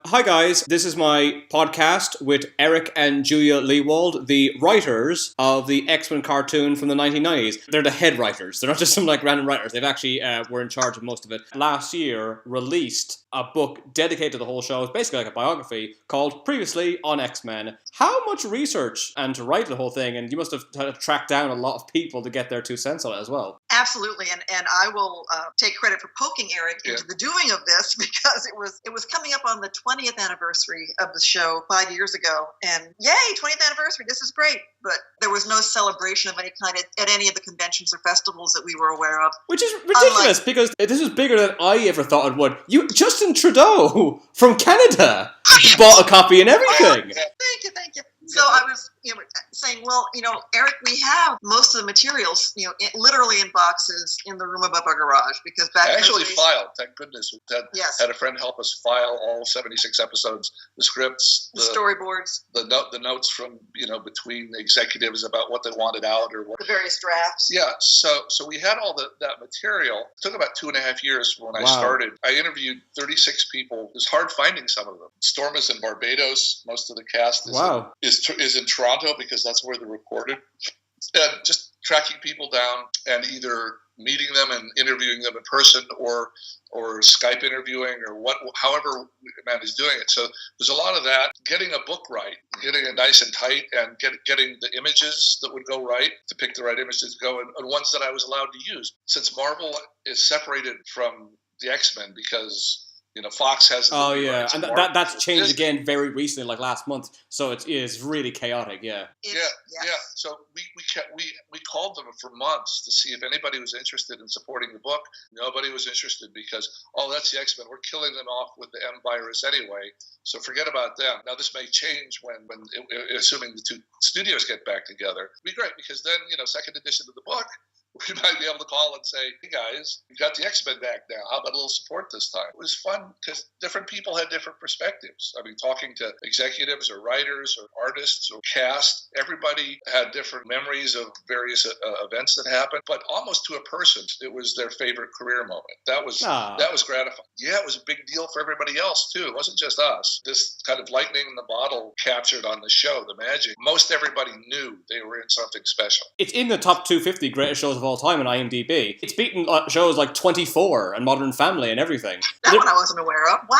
Hi guys, this is my podcast with Eric and Julia Lewald, the writers of the X-Men cartoon from the 1990s. They're the head writers. They're not just some random writers. They've actually were in charge of most of it. Last year, released a book dedicated to the whole show. It's basically like a biography called Previously on X-Men. How much research and to write the whole thing, and you must have tracked down a lot of people to get their 2 cents on it as well. Absolutely, and I will take credit for poking Eric into the doing of this because it was coming up on the 20th anniversary of the show 5 years ago, and yay, 20th anniversary! This is great, but there was no celebration of any kind at any of the conventions or festivals that we were aware of. Which is ridiculous because this is bigger than I ever thought it would. Justin Trudeau from Canada bought a copy and everything. Thank you. So I was, saying, well, Eric, we have most of the materials, literally in boxes in the room above our garage because back. I actually filed. Thank goodness, had a friend help us file all 76 episodes, the scripts, the storyboards, the notes from between the executives about what they wanted out or what the various drafts. Yeah, so we had all that material. It took about 2.5 years when I started. I interviewed 36 people. It was hard finding some of them. Storm is in Barbados. Most of the cast is in Toronto because that's where they're recorded. And just tracking people down and either meeting them and interviewing them in person or Skype interviewing or however man is doing it. So there's a lot of that. Getting a book right, getting it nice and tight, and getting the images that would go right to pick the right images to go and ones that I was allowed to use. Since Marvel is separated from the X-Men because Fox has. Oh yeah, and that's changed again very recently, like last month. So it is really chaotic. Yeah. So we called them for months to see if anybody was interested in supporting the book. Nobody was interested because that's the X-Men. We're killing them off with the M virus anyway. So forget about them. Now this may change when assuming the two studios get back together. It'd be great because then second edition of the book. We might be able to call and say, hey guys, we've got the X-Men back now. How about a little support this time? It was fun because different people had different perspectives. I mean, talking to executives or writers or artists or cast, everybody had different memories of various events that happened. But almost to a person, it was their favorite career moment. That was gratifying. Yeah, it was a big deal for everybody else too. It wasn't just us. This kind of lightning in the bottle captured on the show, the magic. Most everybody knew they were in something special. It's in the top 250 greatest shows of all time on IMDb. It's beaten shows like 24 and Modern Family and everything. That one I wasn't aware of. Wow.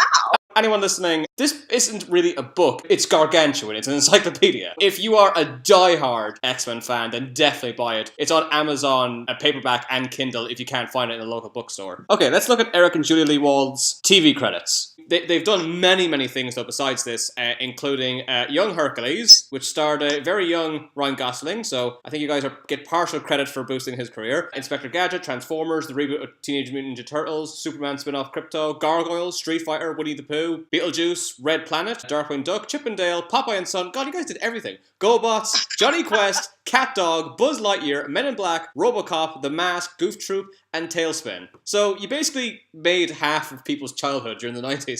Anyone listening, this isn't really a book. It's gargantuan. It's an encyclopedia. If you are a diehard X-Men fan, then definitely buy it. It's on Amazon, paperback and Kindle if you can't find it in a local bookstore. Okay, let's look at Eric and Julia Lewald's TV credits. They've done many, many things though besides this, including Young Hercules, which starred a very young Ryan Gosling, so I think you guys get partial credit for boosting his career. Inspector Gadget, Transformers, the reboot of Teenage Mutant Ninja Turtles, Superman spin-off Crypto, Gargoyles, Street Fighter, Winnie the Pooh, Beetlejuice, Red Planet, Darkwing Duck, Chip and Dale, Popeye and Son. God, you guys did everything. GoBots, Johnny Quest, Cat Dog, Buzz Lightyear, Men in Black, RoboCop, The Mask, Goof Troop, and Tailspin. So you basically made half of people's childhood during the 90s.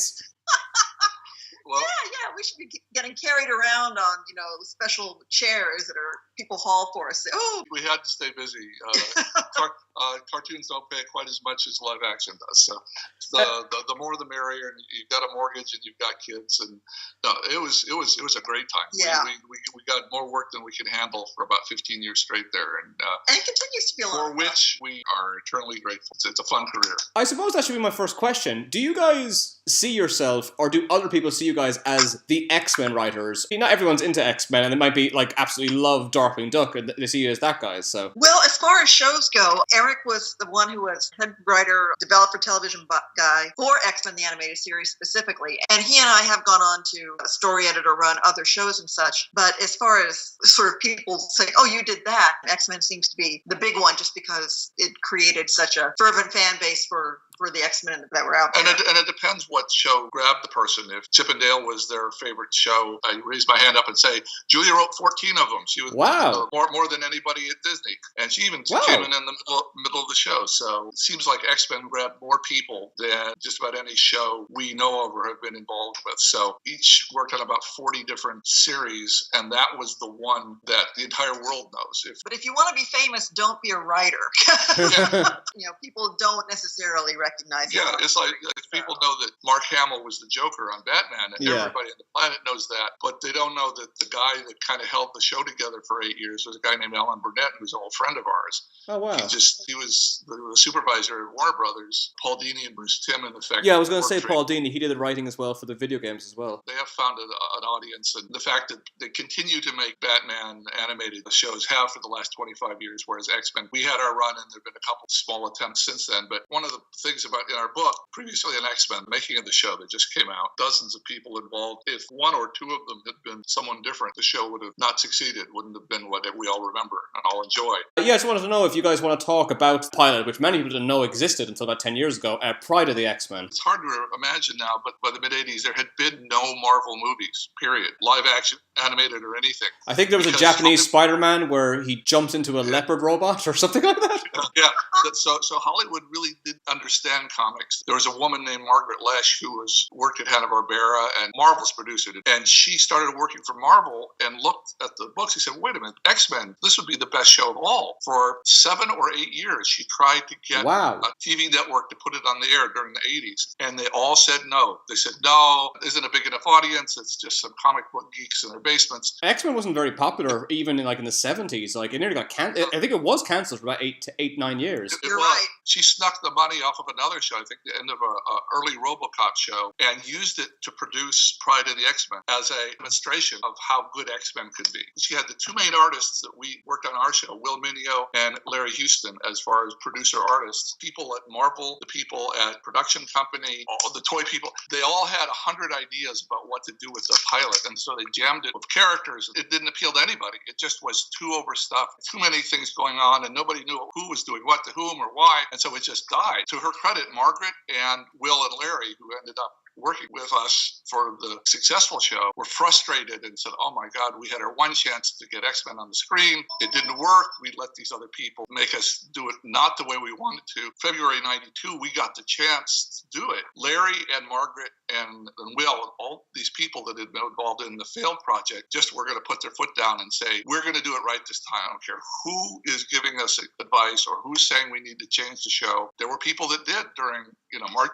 Well, yeah, we should be getting carried around on, special chairs that people haul for us. Oh, we had to stay busy. Cartoons don't pay quite as much as live action does. So the more the merrier. And you've got a mortgage and you've got kids, and it was a great time. Yeah. We got more work than we could handle for about 15 years straight there, and it continues to be a lot. For which we are eternally grateful. It's a fun career. I suppose that should be my first question. Do you guys see yourself, or do other people see you guys as the X-Men writers? Not everyone's into X-Men, and they might be absolutely love Darkwing Duck, and they see you as that guy. So, well, as far as shows go, Eric was the one who was head writer, developer, television guy for X-Men the animated series specifically, and he and I have gone on to story editor, run other shows and such. But as far as sort of people say, "Oh, you did that," X-Men seems to be the big one, just because it created such a fervent fan base for the X-Men that were out there. And it depends what show grabbed the person. If Chip and Dale was their favorite show, I raise my hand up and say, Julia wrote 14 of them. She was more than anybody at Disney. And she even came in the middle of the show. So it seems like X-Men grabbed more people than just about any show we know of or have been involved with. So each worked on about 40 different series, and that was the one that the entire world knows. But if you want to be famous, don't be a writer. People don't necessarily recognize recognize him. Yeah, it's like people know that Mark Hamill was the Joker on Batman, and everybody on the planet knows that, but they don't know that the guy that kind of held the show together for 8 years was a guy named Alan Burnett, who's an old friend of ours. Oh, wow. He was the supervisor at Warner Brothers. Paul Dini and Bruce Timm, in effect. Yeah, I was going to say Paul Dini. He did the writing as well for the video games as well. They have found an audience, and the fact that they continue to make Batman animated shows have for the last 25 years, whereas X-Men, we had our run, and there have been a couple small attempts since then. But one of the things about in our book, previously in X-Men, making of the show that just came out, dozens of people involved. If one or two of them had been someone different, the show would have not succeeded, wouldn't have been what we all remember and all enjoy. Yeah, I just wanted to know if you guys want to talk about Pilot, which many people didn't know existed until about 10 years ago, prior to the X-Men. It's hard to imagine now, but by the mid-'80s, there had been no Marvel movies, period. Live action, animated, or anything. I think there was a Japanese Spider-Man where he jumps into a leopard robot or something like that. Yeah, so Hollywood really did understand comics. There was a woman named Margaret Lesh who worked at Hanna-Barbera, and Marvel's produced it. And she started working for Marvel and looked at the books. He said, wait a minute, X-Men, this would be the best show of all. For 7 or 8 years, she tried to get a TV network to put it on the air during the 80s. And they all said no. They said, no, isn't a big enough audience. It's just some comic book geeks in their basements. X-Men wasn't very popular even in the 70s. Like, it nearly got canceled. I think it was cancelled for about 9 years. You're right. She snuck the money off of another show, I think the end of an early RoboCop show, and used it to produce Pride of the X-Men as a demonstration of how good X-Men could be. She had the two main artists that we worked on our show, Will Mineo and Larry Houston, as far as producer artists. People at Marvel, the people at production company, all the toy people, they all had 100 ideas about what to do with the pilot, and so they jammed it with characters. It didn't appeal to anybody. It just was too overstuffed, too many things going on, and nobody knew who was doing what to whom or why, and so it just died. To her credit, Margaret and Will and Larry, who ended up working with us for the successful show, were frustrated and said, oh my God, we had our one chance to get X-Men on the screen. It didn't work. We let these other people make us do it not the way we wanted to. February 92, we got the chance to do it. Larry and Margaret and Will, all these people that had been involved in the failed project, just were going to put their foot down and say, we're going to do it right this time. I don't care who is giving us advice or who's saying we need to change the show. There were people that did during,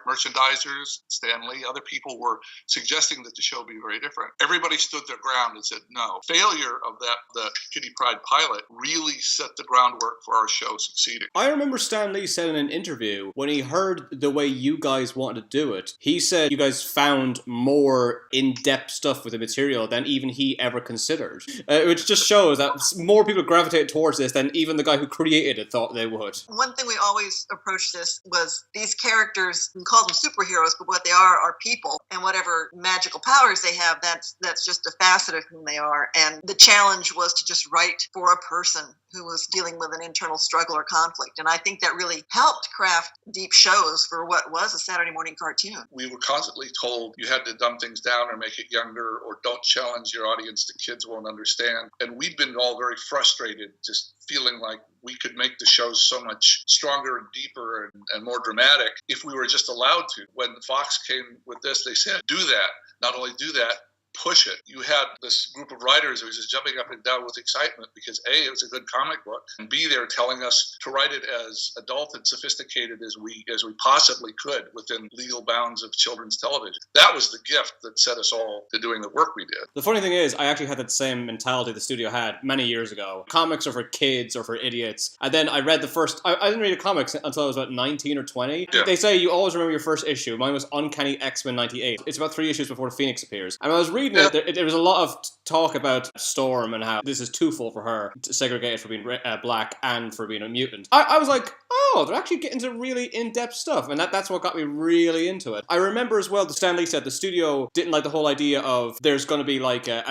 merchandisers, Stan Lee, other people were suggesting that the show be very different. Everybody stood their ground and said no. Failure of the Kitty Pryde pilot really set the groundwork for our show succeeding. I remember Stan Lee said in an interview, when he heard the way you guys wanted to do it, he said you guys found more in-depth stuff with the material than even he ever considered. Which just shows that more people gravitated towards this than even the guy who created it thought they would. One thing we always approached this was these characters, we call them superheroes, but what they are people, and whatever magical powers they have, that's just a facet of whom they are. And the challenge was to just write for a person who was dealing with an internal struggle or conflict. And I think that really helped craft deep shows for what was a Saturday morning cartoon. We were constantly told you had to dumb things down or make it younger or don't challenge your audience, the kids won't understand. And we've been all very frustrated, just feeling like we could make the shows so much stronger and deeper and more dramatic if we were just allowed to. When Fox came with this, they said, do that. Not only do that, push it. You had this group of writers who was just jumping up and down with excitement because A, it was a good comic book, and B, they were telling us to write it as adult and sophisticated as we possibly could within legal bounds of children's television. That was the gift that set us all to doing the work we did. The funny thing is, I actually had that same mentality the studio had many years ago. Comics are for kids or for idiots. And then I read I didn't read a comics until I was about 19 or 20. Yeah. They say you always remember your first issue. Mine was Uncanny X-Men 98. It's about 3 issues before Phoenix appears. And I was reading it, there was a lot of talk about Storm and how this is twofold for her, segregated for being black and for being a mutant. I was like, oh, they're actually getting to really in-depth stuff, and that's what got me really into it. I remember as well, Stan Lee said the studio didn't like the whole idea of there's going to be like a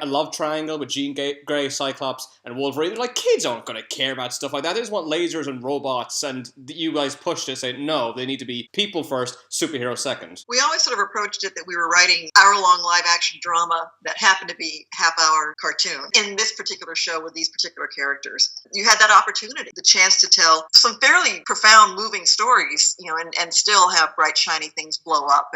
love triangle with Jean Grey, Cyclops, and Wolverine. They're like, kids aren't going to care about stuff like that. They just want lasers and robots, and you guys pushed it, saying, no, they need to be people first, superhero second. We always sort of approached it that we were writing hour-long live-action drama that happened to be half-hour cartoon. In this particular show with these particular characters, you had that opportunity, the chance to tell some fairly profound, moving stories, and still have bright, shiny things blow up,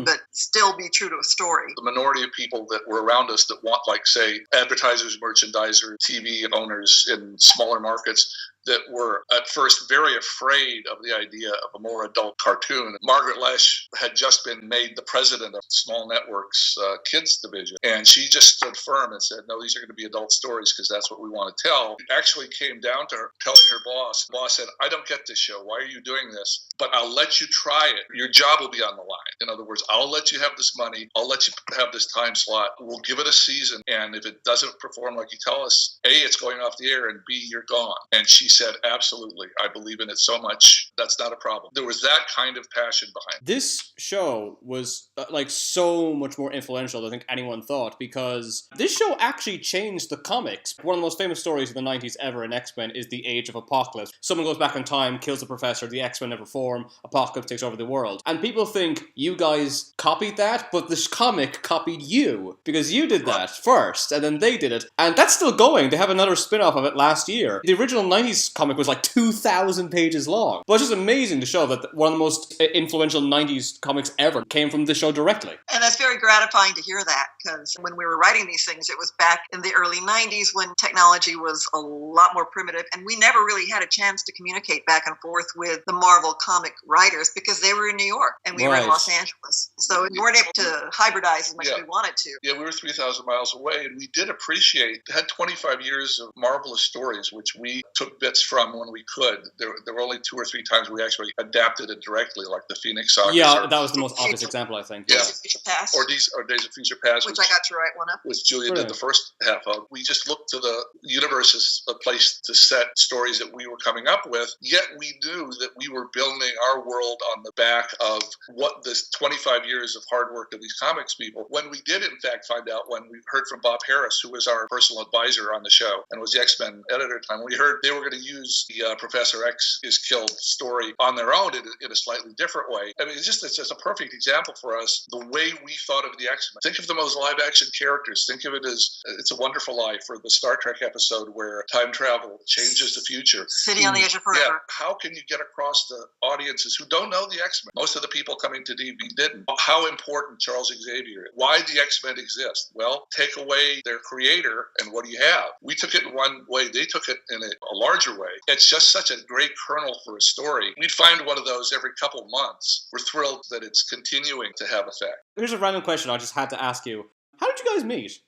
but still be true to a story. The minority of people that were around us that want, like, say, advertisers, merchandisers, TV owners in smaller markets, that were at first very afraid of the idea of a more adult cartoon. Margaret Lesh had just been made the president of Small Network's kids division, and she just stood firm and said, no, these are going to be adult stories because that's what we want to tell. It actually came down to her telling her boss. The boss said, I don't get this show. Why are you doing this? But I'll let you try it. Your job will be on the line. In other words, I'll let you have this money. I'll let you have this time slot. We'll give it a season. And if it doesn't perform like you tell us, A, it's going off the air, and B, you're gone. And she said, absolutely. I believe in it so much. That's not a problem. There was that kind of passion behind it. This show was so much more influential than I think anyone thought, because this show actually changed the comics. One of the most famous stories of the 90s ever in X-Men is the Age of Apocalypse. Someone goes back in time, kills the Professor, the X-Men never form, Apocalypse takes over the world. And people think you guys copied that, but this comic copied you, because you did that first, and then they did it. And that's still going. They have another spin-off of it last year. The original 90s comic was like 2,000 pages long. But it's just amazing to show that one of the most influential 90s comics ever came from the show directly. And that's very gratifying to hear that, because when we were writing these things, it was back in the early 90s when technology was a lot more primitive, and we never really had a chance to communicate back and forth with the Marvel comic writers because they were in New York and we were in Los Angeles. So we weren't able to hybridize as much as we wanted to. Yeah, we were 3,000 miles away, and we did appreciate, had 25 years of marvelous stories, which we took bits from when we could. There were only 2 or 3 times we actually adapted it directly, like the Phoenix Saga. Yeah, that was the most obvious example, I think. Yeah. Days of Future Past. Or Days of Future Past. Which I got to write one of. Which Julia did the first half of. We just looked to the universe as a place to set stories that we were coming up with, yet we knew that we were building our world on the back of what this 25 years of hard work of these comics people. When we did, in fact, find out, when we heard from Bob Harris, who was our personal advisor on the show and was the X-Men editor at the time, we heard they were going to use the Professor X is killed story on their own in a slightly different way. I mean, it's just a perfect example for us, the way we thought of the X-Men. Think of them as live-action characters. Think of it as It's a Wonderful Life, or the Star Trek episode where time travel changes the future. City on the Edge of Forever. Yeah. How can you get across to audiences who don't know the X-Men? Most of the people coming to DV didn't. How important Charles Xavier is. Why the X-Men exist? Well, take away their creator, and what do you have? We took it in one way. They took it in a larger way. It's just such a great kernel for a story. We'd find one of those every couple months. We're thrilled that it's continuing to have effect. Here's a random question I just had to ask you. How did you guys meet?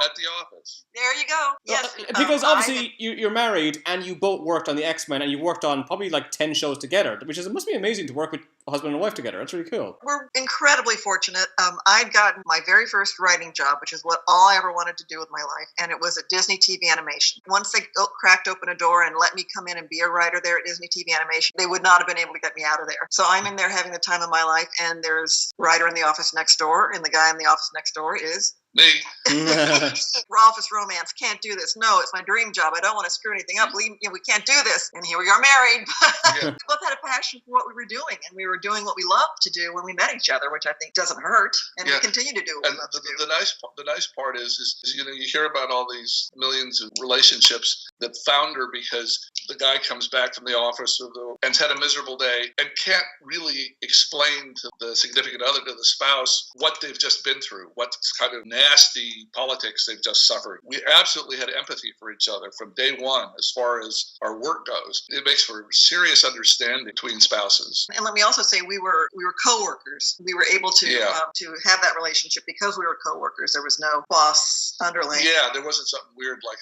At the office. There you go. Yes. Because obviously you're married and you both worked on the X-Men and you worked on probably like 10 shows together, which is, it must be amazing to work with a husband and wife together. That's really cool. We're incredibly fortunate. I'd gotten my very first writing job, which is what all I ever wanted to do with my life, and it was at Disney TV Animation. Once they cracked open a door and let me come in and be a writer there at Disney TV Animation, they would not have been able to get me out of there. So I'm in there having the time of my life, and there's a writer in the office next door, and the guy in the office next door is me. Office romance. Can't do this. No, it's my dream job. I don't want to screw anything up. We can't do this. And here we are married. Yeah. We both had a passion for what we were doing, and we were doing what we loved to do when we met each other, which I think doesn't hurt. And we continue to do what we love to do. The nice part is you hear about all these millions of relationships that founder because the guy comes back from the office and's had a miserable day and can't really explain to the significant other, to the spouse, what they've just been through, what kind of nasty politics they've just suffered. We absolutely had empathy for each other from day one as far as our work goes. It makes for serious understanding between spouses. And let me also say we were co-workers. We were able to have that relationship because we were co-workers. There was no boss underling. Yeah, there wasn't something weird like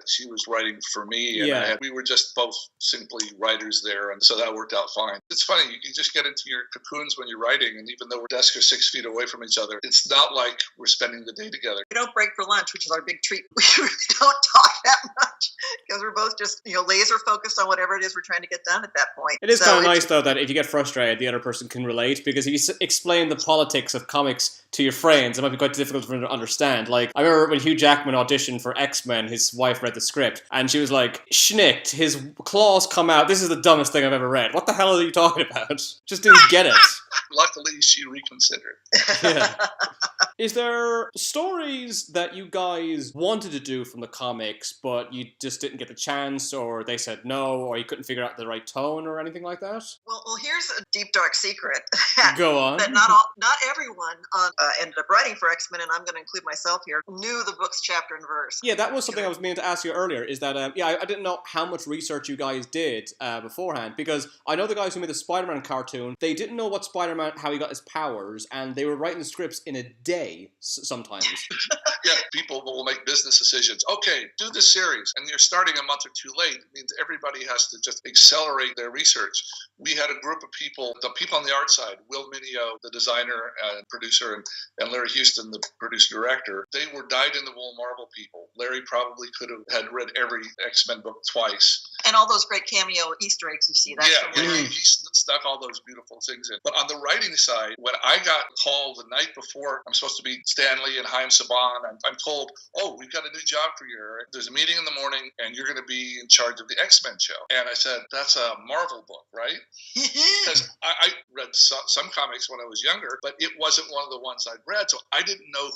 she was writing for me and we were just both simply writers there, and so that worked out fine. It's funny, you just get into your cocoons when you're writing, and even though we're desks are 6 feet away from each other, it's not like we're spending the day together. We don't break for lunch, which is our big treat. We really don't talk that much because we're both just laser focused on whatever it is we're trying to get done at that point. It is kind of nice though that if you get frustrated, the other person can relate, because if you explain the politics of comics to your friends, it might be quite difficult for them to understand. Like, I remember when Hugh Jackman auditioned for X-Men, his wife read the script, and she was like, schnicked, his claws come out, this is the dumbest thing I've ever read. What the hell are you talking about? Just didn't get it. Luckily, she reconsidered. Yeah. Is there stories that you guys wanted to do from the comics, but you just didn't get the chance, or they said no, or you couldn't figure out the right tone or anything like that? Well, here's a deep dark secret Go on. that not everyone ended up writing for X-Men, and I'm going to include myself here, knew the book's chapter and verse. Yeah, that was something I was meaning to ask you earlier, is that, I didn't know how much research you guys did beforehand, because I know the guys who made the Spider-Man cartoon, they didn't know what Spider-Man, how he got his powers, and they were writing the scripts in a day sometimes. Yeah, people will make business decisions. Okay, do this series, and you're starting a month or two late. It means everybody has to just accelerate their research. We had a group of people, the people on the art side, Will Mineo, the designer and producer, and Larry Houston, the producer-director. They were dyed-in-the-wool Marvel people. Larry probably had read every X-Men book twice. And all those great cameo Easter eggs you see. He stuck all those beautiful things in. But on the writing side, when I got called the night before, I'm supposed to be Stanley and Haim Saban, I'm told, oh, we've got a new job for you, Eric. There's a meeting in the morning, and you're going to be in charge of the X-Men show. And I said, that's a Marvel book, right? Because I read some comics when I was younger, but it wasn't one of the ones I'd read, so I didn't know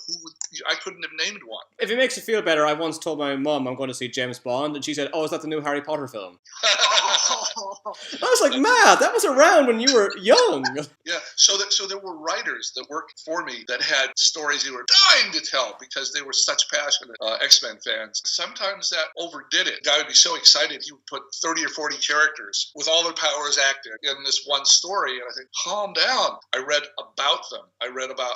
I couldn't have named one. If it makes you feel better, I once told my mum I'm going to see James Bond, and she said, oh, is that the new Harry Potter film? I was like, Matt, that was around when you were young. Yeah, so there were writers that worked for me that had stories they were dying to tell because they were such passionate X-Men fans. Sometimes that overdid it. The guy would be so excited he would put 30 or 40 characters with all their powers active in this one story, and I think, calm down. I read about them. I read about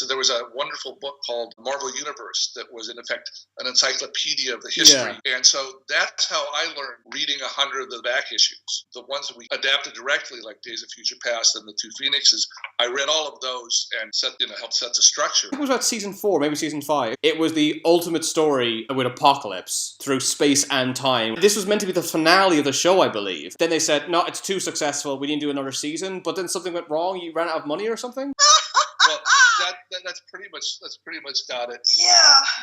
there was a wonderful book called Marvel Universe that was, in effect, an encyclopedia of the history. Yeah. And so that's how I learned reading 100 of the back issues. The ones that we adapted directly, like Days of Future Past and The Two Phoenixes, I read all of those and helped set the structure. I think it was about season 4, maybe season 5. It was the ultimate story with Apocalypse through space and time. This was meant to be the finale of the show, I believe. Then they said, no, it's too successful, we didn't do another season, but then something went wrong, you ran out of money or something? Well, that's pretty much got it.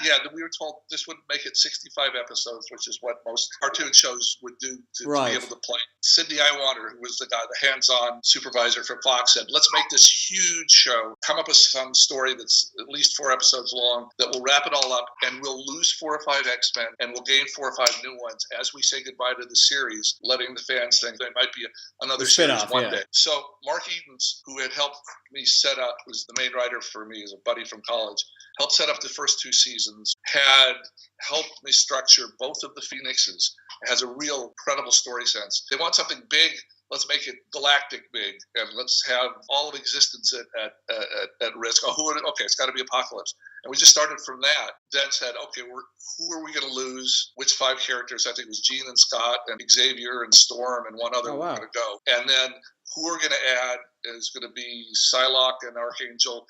Yeah. We were told this would make it 65 episodes, which is what most cartoon shows would do to be able to play. Sidney Iwander, who was the guy, the hands-on supervisor for Fox, said, let's make this huge show, come up with some story that's at least 4 episodes long that will wrap it all up, and we'll lose 4 or 5 X-Men, and we'll gain 4 or 5 new ones as we say goodbye to the series, letting the fans think there might be another series one day. So Mark Edens, who had helped me set up, was the main writer for me as a buddy from college, helped set up the first 2 seasons, had helped me structure both of the Phoenixes, has a real credible story sense. They want something big, let's make it galactic big, and let's have all of existence at risk. Okay, it's got to be Apocalypse. And we just started from that, then said, okay, who are we going to lose? Which 5 characters? I think it was Jean and Scott and Xavier and Storm and one other were going to go. And then who we're going to add is going to be Psylocke and Archangel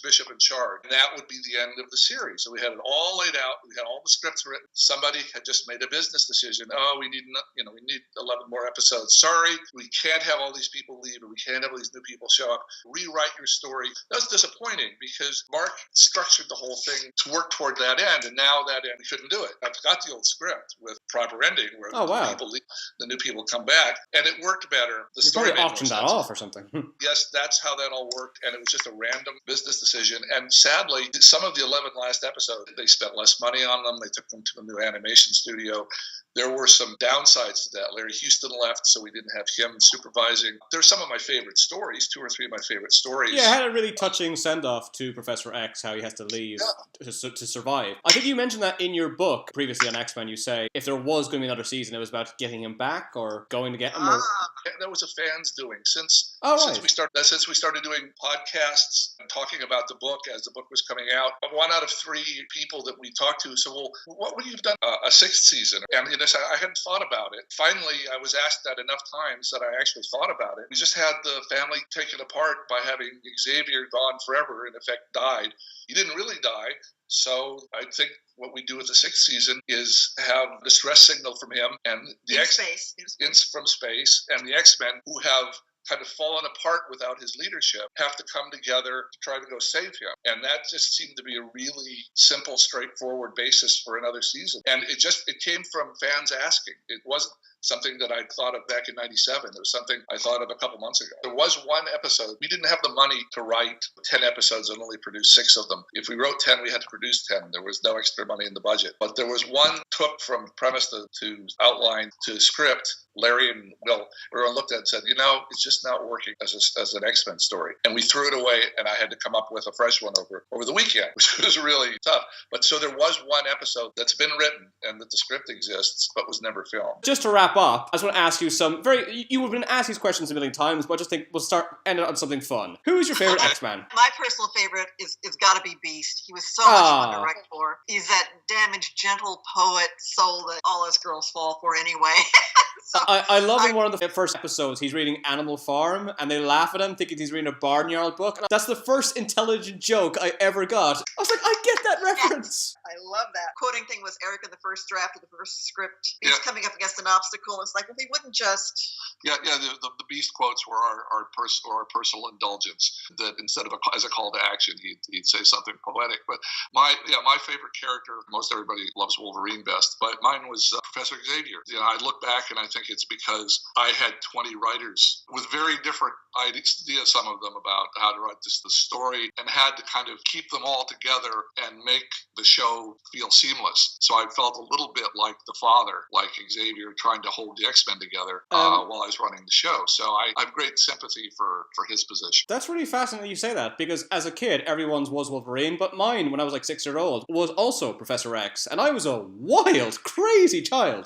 Bishop and Chard. And that would be the end of the series. So we had it all laid out. We had all the scripts written. Somebody had just made a business decision. Oh, we need 11 more episodes. Sorry, we can't have all these people leave, and we can't have all these new people show up. Rewrite your story. That was disappointing because Mark structured the whole thing to work toward that end, and now that end, we couldn't do it. I've got the old script with proper ending where people leave, the new people come back, and it worked better. The story probably auctioned that off or something. Yes, that's how that all worked, and it was just a random business decision. And sadly, some of the 11 last episodes, they spent less money on them. They took them to a new animation studio. There were some downsides to that. Larry Houston left, so we didn't have him supervising. There's some of my favorite stories, 2 or 3 of my favorite stories. Yeah, it had a really touching send-off to Professor X, how he has to leave to survive. I think you mentioned that in your book previously on X-Men. You say if there was going to be another season, it was about getting him back or going to get him. That was a fan's doing. Since we started doing podcasts and talking about the book as the book was coming out, 1 out of 3 people that we talked to said, well, what would you have done a 6th season? And I hadn't thought about it. Finally, I was asked that enough times that I actually thought about it. We just had the family taken apart by having Xavier gone forever, in effect died. He didn't really die. So I think what we do with the 6th season is have a distress signal from him and the from space, and the X-Men, who have kind of fallen apart without his leadership, have to come together to try to go save him. And that just seemed to be a really simple, straightforward basis for another season. And it came from fans asking. It wasn't something that I thought of back in '97. It was something I thought of a couple months ago. There was one episode. We didn't have the money to write 10 episodes and only produce 6 of them. If we wrote 10, we had to produce 10. There was no extra money in the budget. But there was one took from premise to outline to script. Larry and Will, everyone looked at it and said, it's just not working as an X-Men story. And we threw it away, and I had to come up with a fresh one over the weekend, which was really tough. But so there was one episode that's been written and that the script exists, but was never filmed. Just to wrap up, I just want to ask you you have been asked these questions a million times, but I just think we'll end it on something fun. Who is your favorite X-Man? My personal favorite is got to be Beast. He was so much fun to write for. He's that damaged, gentle poet soul that all us girls fall for anyway. So, I love in one of the first episodes, he's reading Animal Farm, and they laugh at him thinking he's reading a Barnyard book. And that's the first intelligent joke I ever got. I was like, I get that reference. I love that. Quoting thing was Eric in the first draft of the first script. He was coming up against an obstacle. It's like, well, he wouldn't just... Yeah. The Beast quotes were our personal indulgence. That instead of as a call to action, he'd say something poetic. But my favorite character, most everybody loves Wolverine best, but mine was Professor Xavier. I look back and I think it's because I had 20 writers with very different ideas, some of them about how to write the story, and had to kind of keep them all together and make the show feel seamless. So I felt a little bit like the father, like Xavier, trying to hold the X-Men together while I was running the show. So I have great sympathy for his position. That's really fascinating you say that, because as a kid, everyone's was Wolverine, but mine, when I was like 6 years old, was also Professor X, and I was a wild, crazy child.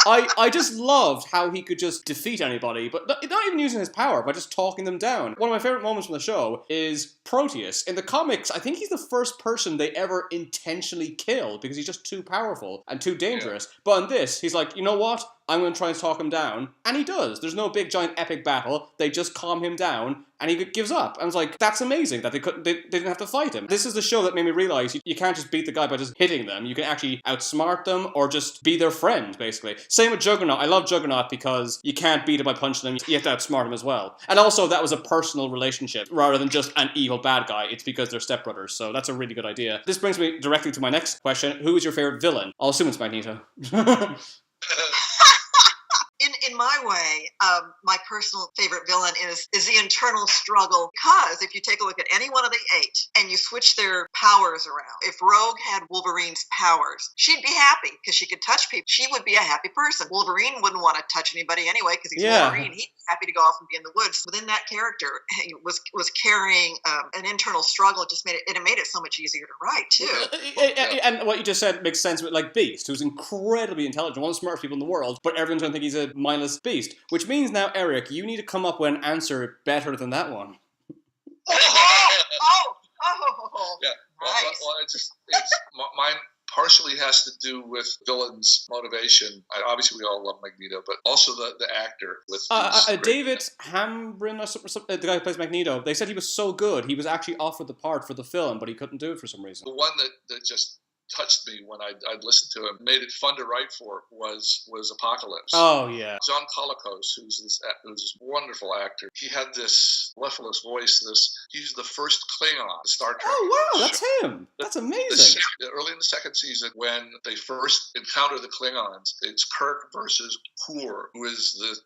I just loved how he could just defeat anybody, but not even using his power, by just talking them down. One of my favorite moments from the show is Proteus. In the comics, I think he's the first person they ever intentionally kill, because he's just too powerful and too dangerous. Yeah. But in this, he's like, you know what? I'm going to try and talk him down. And he does. There's no big, giant, epic battle. They just calm him down, and he gives up. I was like, that's amazing that they didn't have to fight him. This is the show that made me realize you can't just beat the guy by just hitting them. You can actually outsmart them or just be their friend, basically. Same with Juggernaut. I love Juggernaut because you can't beat him by punching him. You have to outsmart him as well. And also, that was a personal relationship rather than just an evil bad guy. It's because they're stepbrothers. So that's a really good idea. This brings me directly to my next question. Who is your favorite villain? I'll assume it's Magneto. In my way, my personal favorite villain is the internal struggle. Because if you take a look at any one of the 8 and you switch their powers around, if Rogue had Wolverine's powers, she'd be happy because she could touch people. She would be a happy person. Wolverine wouldn't want to touch anybody anyway because he's Wolverine. He's happy to go off and be in the woods. Within that character was carrying an internal struggle. It just made it so much easier to write too. And what you just said makes sense with like Beast, who's incredibly intelligent, one of the smartest people in the world, but everyone's going to think he's a mindless beast. Which means now, Eric, you need to come up with an answer better than that one. Yeah. Nice. Well, mine partially has to do with villain's motivation. Obviously, we all love Magneto, but also the actor. David Hambrin, the guy who plays Magneto, they said he was so good, he was actually offered the part for the film, but he couldn't do it for some reason. The one that just touched me when I'd listened to him, made it fun to write for, was Apocalypse. Oh, yeah. John Colicos, who's this wonderful actor, he had this mellifluous voice. He's the first Klingon in Star Trek. Oh, wow, that's him. That's amazing. Early in the second season, when they first encounter the Klingons, it's Kirk versus Kur, who is the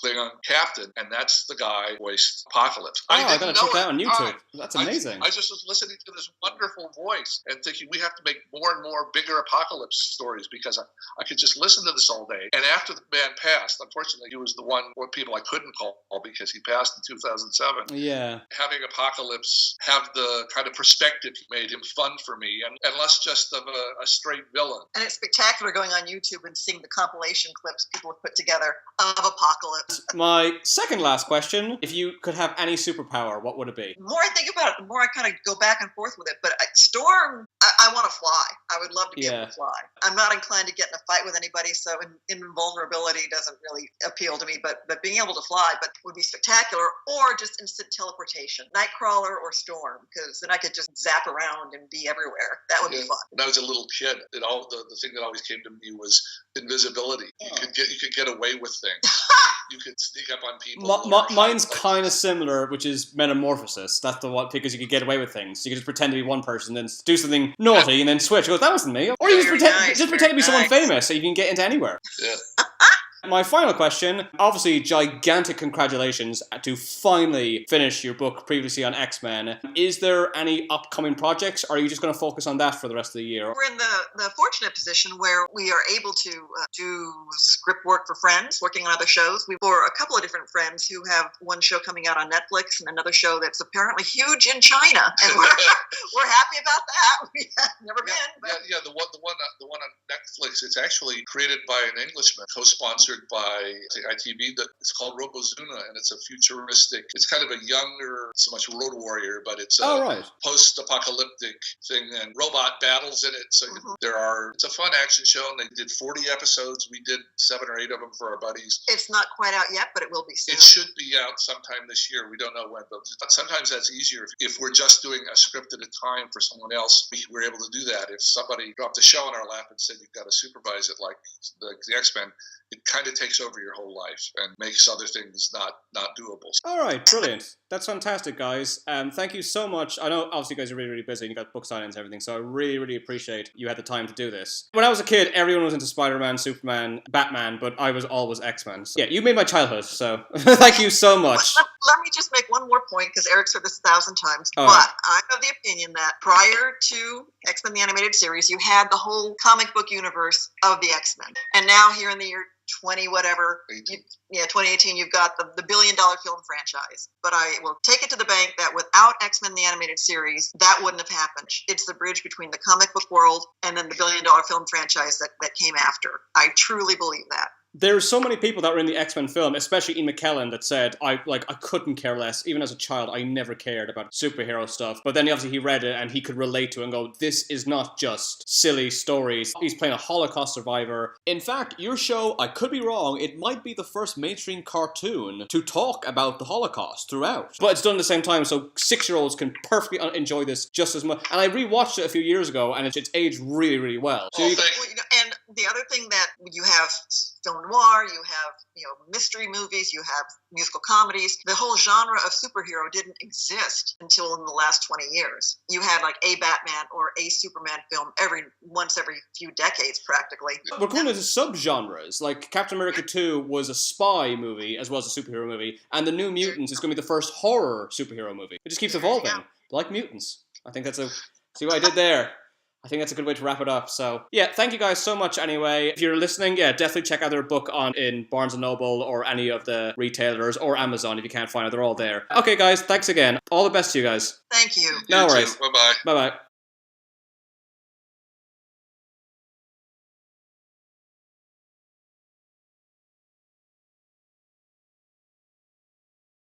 Klingon captain, and that's the guy who voiced Apocalypse. I gotta check that on YouTube. That's amazing. I just was listening to this wonderful voice and thinking we have to make more and more bigger Apocalypse stories because I could just listen to this all day. And after the man passed, unfortunately, he was the one people I couldn't call because he passed in 2007. Yeah. Having Apocalypse have the kind of perspective made him fun for me and less just of a straight villain. And it's spectacular going on YouTube and seeing the compilation clips people have put together of Apocalypse. My second last question, if you could have any superpower, what would it be? The more I think about it, the more I kind of go back and forth with it. But Storm, I want to fly. I would love to be able to fly. I'm not inclined to get in a fight with anybody, so invulnerability doesn't really appeal to me. But being able to fly would be spectacular, or just instant teleportation. Nightcrawler or Storm, because then I could just zap around and be everywhere. That would be fun. When I was a little kid, the thing that always came to me was invisibility. You could get away with things. you could sneak up on people. Mine's kind of similar, which is metamorphosis. That's the one, because you could get away with things. You could just pretend to be one person, then do something naughty, and then switch. Go, that wasn't me. Or you just pretend to be someone famous, so you can get into anywhere. Yeah. My final question, obviously gigantic congratulations to finally finish your book previously on X-Men. Is there any upcoming projects, or are you just going to focus on that for the rest of the year? We're in the fortunate position where we are able to do script work for friends, working on other shows. For a couple of different friends who have one show coming out on Netflix and another show that's apparently huge in China. And we're happy about that. We have never been. But... Yeah, the one on Netflix, it's actually created by an Englishman, co-sponsored by ITV. It's called Robozuna, and it's a futuristic, it's kind of a younger, so much Road Warrior, but it's a post-apocalyptic thing, and robot battles in it. So it's a fun action show, and they did 40 episodes. We did 7 or 8 of them for our buddies. It's not quite out yet, but it will be soon. It should be out sometime this year. We don't know when, but sometimes that's easier. If we're just doing a script at a time for someone else, we're able to do that. If somebody dropped a show in our lap and said, you've got to supervise it like the X-Men, it kind of takes over your whole life and makes other things not doable. All right, brilliant. That's fantastic, guys. Thank you so much. I know, obviously, you guys are really, really busy and you got book signings and everything, so I really, really appreciate you had the time to do this. When I was a kid, everyone was into Spider-Man, Superman, Batman, but I was always X-Men. So, yeah, you made my childhood, so thank you so much. Let me just make one more point, because Eric's heard this 1,000 times. Oh, but I'm of the opinion that prior to X-Men the Animated Series, you had the whole comic book universe of the X-Men. And now here in the year 2018, you've got the $1 billion film franchise. But I will take it to the bank that without X-Men the Animated Series, that wouldn't have happened. It's the bridge between the comic book world and then the $1 billion film franchise that came after. I truly believe that. There's so many people that were in the X-Men film, especially Ian McKellen, that said, I couldn't care less. Even as a child, I never cared about superhero stuff. But then obviously he read it and he could relate to it and go, this is not just silly stories. He's playing a Holocaust survivor. In fact, your show, I could be wrong, it might be the first mainstream cartoon to talk about the Holocaust throughout. But it's done at the same time, so 6-year-olds can perfectly enjoy this just as much. And I rewatched it a few years ago, and it's aged really, really well. So and the other thing that you have film noir, you have mystery movies, you have musical comedies. The whole genre of superhero didn't exist until in the last 20 years. You had like a Batman or a Superman film once every few decades, practically. We're going into subgenres. Like Captain America 2 was a spy movie as well as a superhero movie, and The New Mutants is going to be the first horror superhero movie. It just keeps evolving, like mutants. I think that's see what I did there? I think that's a good way to wrap it up. So, yeah, thank you guys so much anyway. If you're listening, yeah, definitely check out their book in Barnes & Noble or any of the retailers or Amazon if you can't find it. They're all there. Okay, guys, thanks again. All the best to you guys. Thank you. No worries. Bye-bye. Bye-bye.